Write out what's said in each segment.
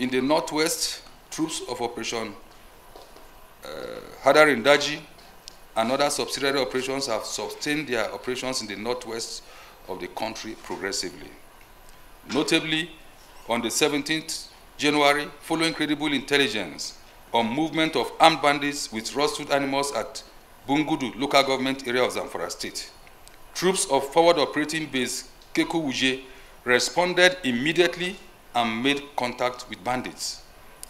In the northwest, troops of Operation Hadarin Daji and other subsidiary operations have sustained their operations in the northwest of the country progressively. Notably, on the 17th January, following credible intelligence on movement of armed bandits with rusted animals at Bungudu local government area of Zamfara State, troops of forward operating base Keku Wuje responded immediately and made contact with bandits.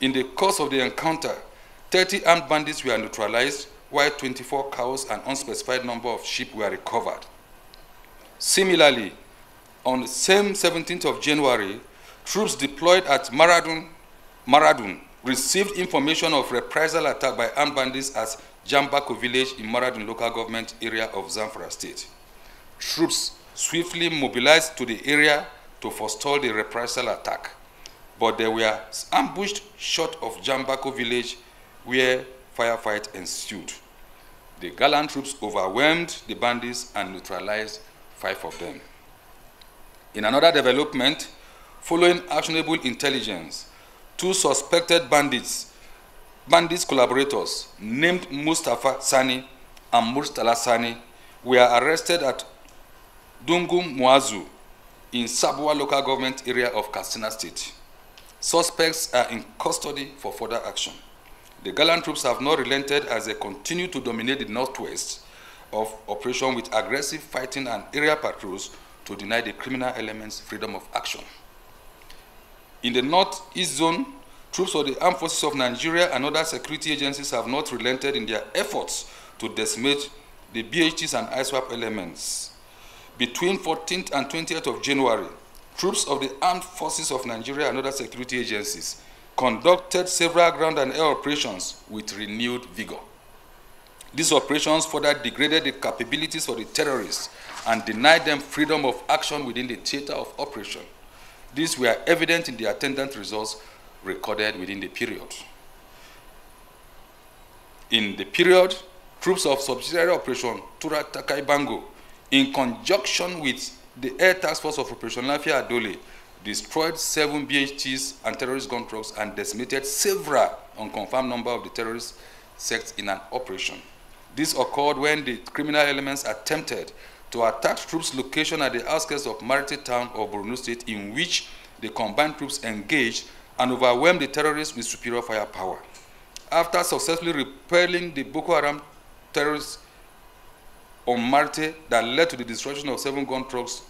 In the course of the encounter, 30 armed bandits were neutralized, while 24 cows and unspecified number of sheep were recovered. Similarly, on the same 17th of January, troops deployed at Maradun received information of reprisal attack by armed bandits at Janbako village in Maradun local government area of Zamfara State. Troops swiftly mobilized to the area to forestall the reprisal attack, but they were ambushed short of Janbako village where firefight ensued. The gallant troops overwhelmed the bandits and neutralized 5 of them. In another development, following actionable intelligence, 2 suspected bandits collaborators named Mustafa Sani and Murtala Sani were arrested at Dungun Muazu in Sabuwa local government area of Katsina State. Suspects are in custody for further action. The gallant troops have not relented as they continue to dominate the northwest of operation with aggressive fighting and area patrols to deny the criminal elements freedom of action. In the northeast zone, troops of the armed forces of Nigeria and other security agencies have not relented in their efforts to decimate the BHTs and ISWAP elements. Between 14th and 20th of January, troops of the armed forces of Nigeria and other security agencies conducted several ground and air operations with renewed vigor. These operations further degraded the capabilities of the terrorists and denied them freedom of action within the theater of operation. These were evident in the attendant results recorded within the period. In the period, troops of subsidiary operation Tura Takai Bango, in conjunction with the Air Task Force of Operation Lafia Adole, destroyed 7 BHTs and terrorist gun trucks and decimated several unconfirmed number of the terrorist sects in an operation. This occurred when the criminal elements attempted to attack troops' location at the outskirts of Marite town of Borno State, in which the combined troops engaged and overwhelmed the terrorists with superior firepower. After successfully repelling the Boko Haram terrorists on Marite that led to the destruction of 7 gun trucks,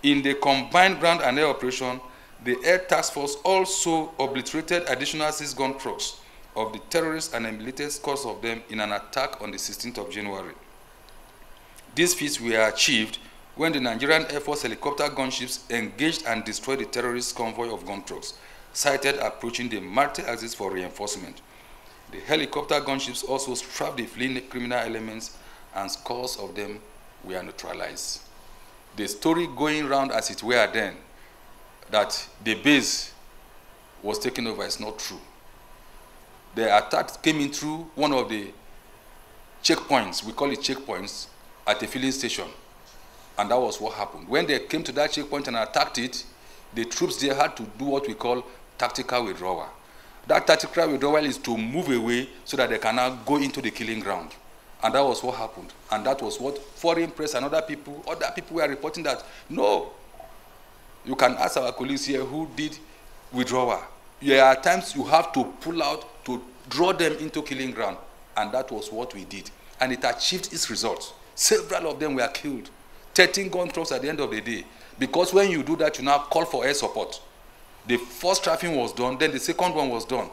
in the combined ground and air operation, the Air Task Force also obliterated additional 6 gun trucks of the terrorists and emulated scores of them in an attack on the 16th of January. These feats were achieved when the Nigerian Air Force helicopter gunships engaged and destroyed the terrorist convoy of gun trucks, sighted approaching the Marite axis for reinforcement. The helicopter gunships also struck the fleeing criminal elements, and scores of them were neutralized. The story going round as it were then, that the base was taken over, is not true. The attack came in through one of the checkpoints, we call it checkpoints, at a filling station. And that was what happened. When they came to that checkpoint and attacked it, the troops there had to do what we call tactical withdrawal. That tactical withdrawal is to move away so that they can now go into the killing ground. And that was what happened. And that was what foreign press and other people were reporting that, no, you can ask our colleagues here who did withdrawal. There are times you have to pull out to draw them into killing ground. And that was what we did. And it achieved its results. Several of them were killed. 13 gun trucks at the end of the day. Because when you do that, you now call for air support. The first trafficking was done, then the second one was done.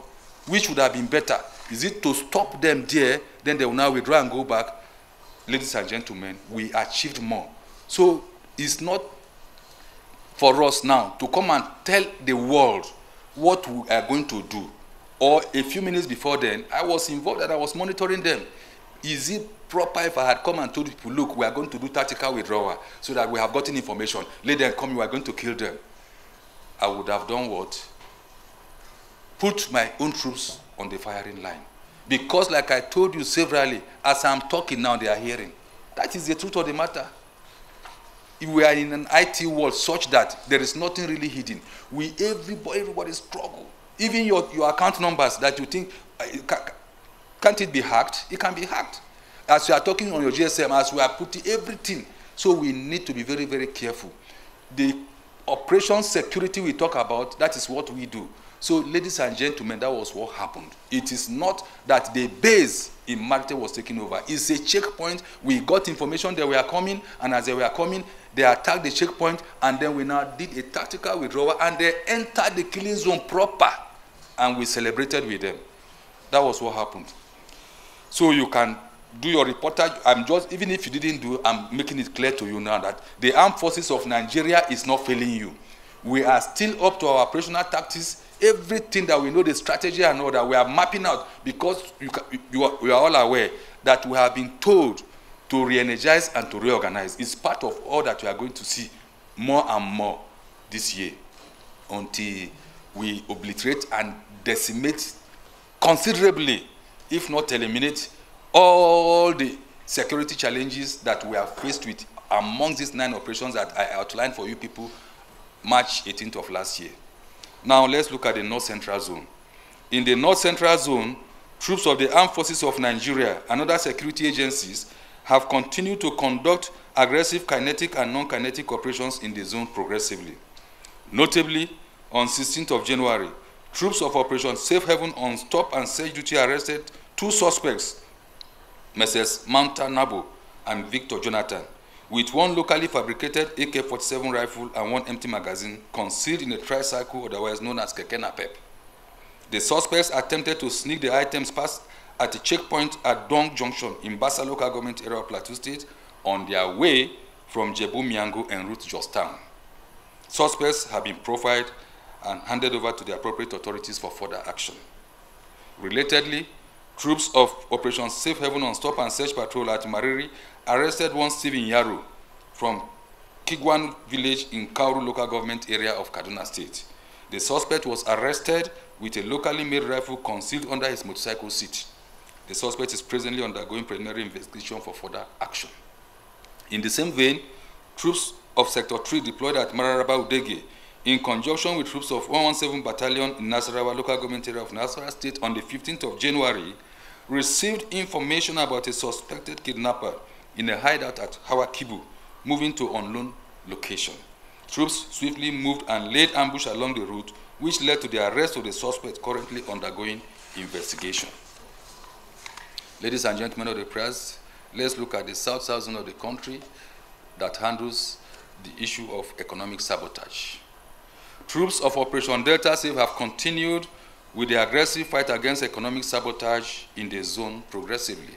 Which would have been better? Is it to stop them there, then they will now withdraw and go back? Ladies and gentlemen, we achieved more. So it's not for us now to come and tell the world what we are going to do. Or a few minutes before then, I was involved and I was monitoring them. Is it proper if I had come and told people, look, we are going to do tactical withdrawal so that we have gotten information, let them come, we are going to kill them? I would have done what? Put my own troops on the firing line. Because like I told you severally, as I'm talking now, they are hearing. That is the truth of the matter. If we are in an IT world such that there is nothing really hidden, everybody struggle Even your account numbers that you think, can't it be hacked? It can be hacked. As you are talking on your GSM, as we are putting everything. So we need to be very, very careful. The operation security we talk about, that is what we do. So ladies and gentlemen, that was what happened. It is not that the base in Marte was taken over. It's a checkpoint. We got information they were coming, and as they were coming, they attacked the checkpoint, and then we now did a tactical withdrawal, and they entered the killing zone proper, and we celebrated with them. That was what happened. So you can do your reportage. Even if you didn't do, I'm making it clear to you now that the armed forces of Nigeria is not failing you. We are still up to our operational tactics. Everything that we know, the strategy and all that, we are mapping out, because we are all aware that we have been told to re-energize and to reorganize. It's part of all that we are going to see more and more this year, until we obliterate and decimate considerably, if not eliminate, all the security challenges that we are faced with among these 9 operations that I outlined for you people March 18th of last year. Now let's look at the North Central Zone. In the North Central Zone, troops of the Armed Forces of Nigeria and other security agencies have continued to conduct aggressive kinetic and non-kinetic operations in the zone progressively. Notably, on 16th of January, troops of Operation Safe Haven on stop and search duty arrested 2 suspects, Messrs. Manta Nabo and Victor Jonathan, with 1 locally fabricated AK-47 rifle and 1 empty magazine concealed in a tricycle, otherwise known as Keke Napep. The suspects attempted to sneak the items past at a checkpoint at Dong Junction in Bassa local government area of Plateau State on their way from Jebu Miango en route Jostown. Suspects have been profiled and handed over to the appropriate authorities for further action. Relatedly, troops of Operation Safe Haven on stop and search patrol at Mariri arrested 1 Stephen Yaro from Kigwan village in Kauru local government area of Kaduna State. The suspect was arrested with a locally made rifle concealed under his motorcycle seat. The suspect is presently undergoing preliminary investigation for further action. In the same vein, troops of Sector 3 deployed at Mararaba Udege in conjunction with troops of 117 Battalion in Nasarawa local government area of Nasarawa State on the 15th of January received information about a suspected kidnapper in a hideout at Hawakibu, moving to unknown location. Troops swiftly moved and laid ambush along the route, which led to the arrest of the suspect currently undergoing investigation. Ladies and gentlemen of the press, let's look at the south-south zone of the country that handles the issue of economic sabotage. Troops of Operation Delta Safe have continued with the aggressive fight against economic sabotage in the zone progressively.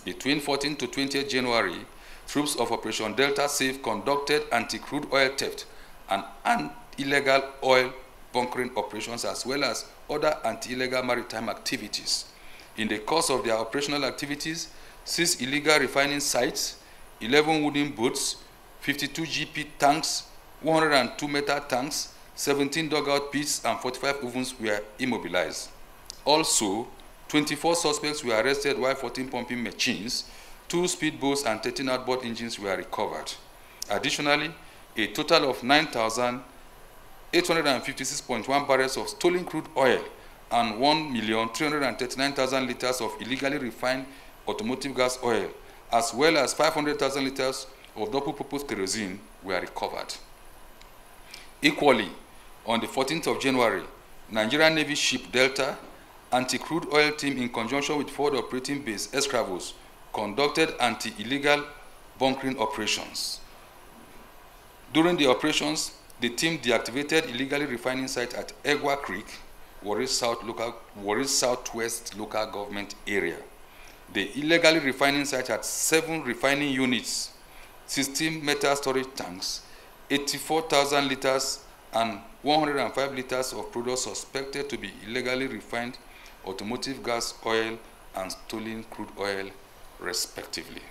Between 14th to 20th January, troops of Operation Delta Safe conducted anti-crude oil theft and illegal oil bunkering operations, as well as other anti-illegal maritime activities. In the course of their operational activities, 6 illegal refining sites, 11 wooden boats, 52 GP tanks, 102 metal tanks, 17 dugout pits, and 45 ovens were immobilized. Also, 24 suspects were arrested while 14 pumping machines, 2 speedboats, and 13 outboard engines were recovered. Additionally, a total of 9,856.1 barrels of stolen crude oil and 1,339,000 liters of illegally refined automotive gas oil, as well as 500,000 liters of double-purpose kerosene were recovered. Equally, on the 14th of January, Nigerian Navy ship Delta anti-crude oil team in conjunction with Forward Operating Base Escravos conducted anti-illegal bunkering operations. During the operations, the team deactivated illegally refining site at Egwa Creek, Warri Southwest local government area. The illegally refining site had 7 refining units, 16 metal storage tanks, 84,000 liters and 105 liters of products suspected to be illegally refined automotive gas oil and stolen crude oil, respectively.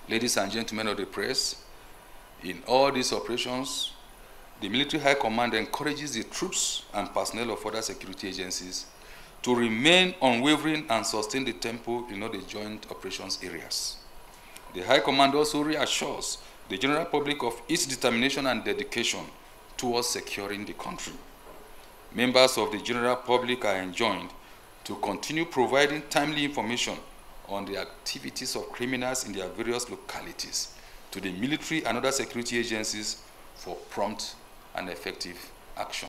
Ladies and gentlemen of the press, in all these operations, the Military High Command encourages the troops and personnel of other security agencies to remain unwavering and sustain the tempo in all the joint operations areas. The High Command also reassures the general public of its determination and dedication towards securing the country. members of the general public are enjoined to continue providing timely information on the activities of criminals in their various localities to the military and other security agencies for prompt and effective action.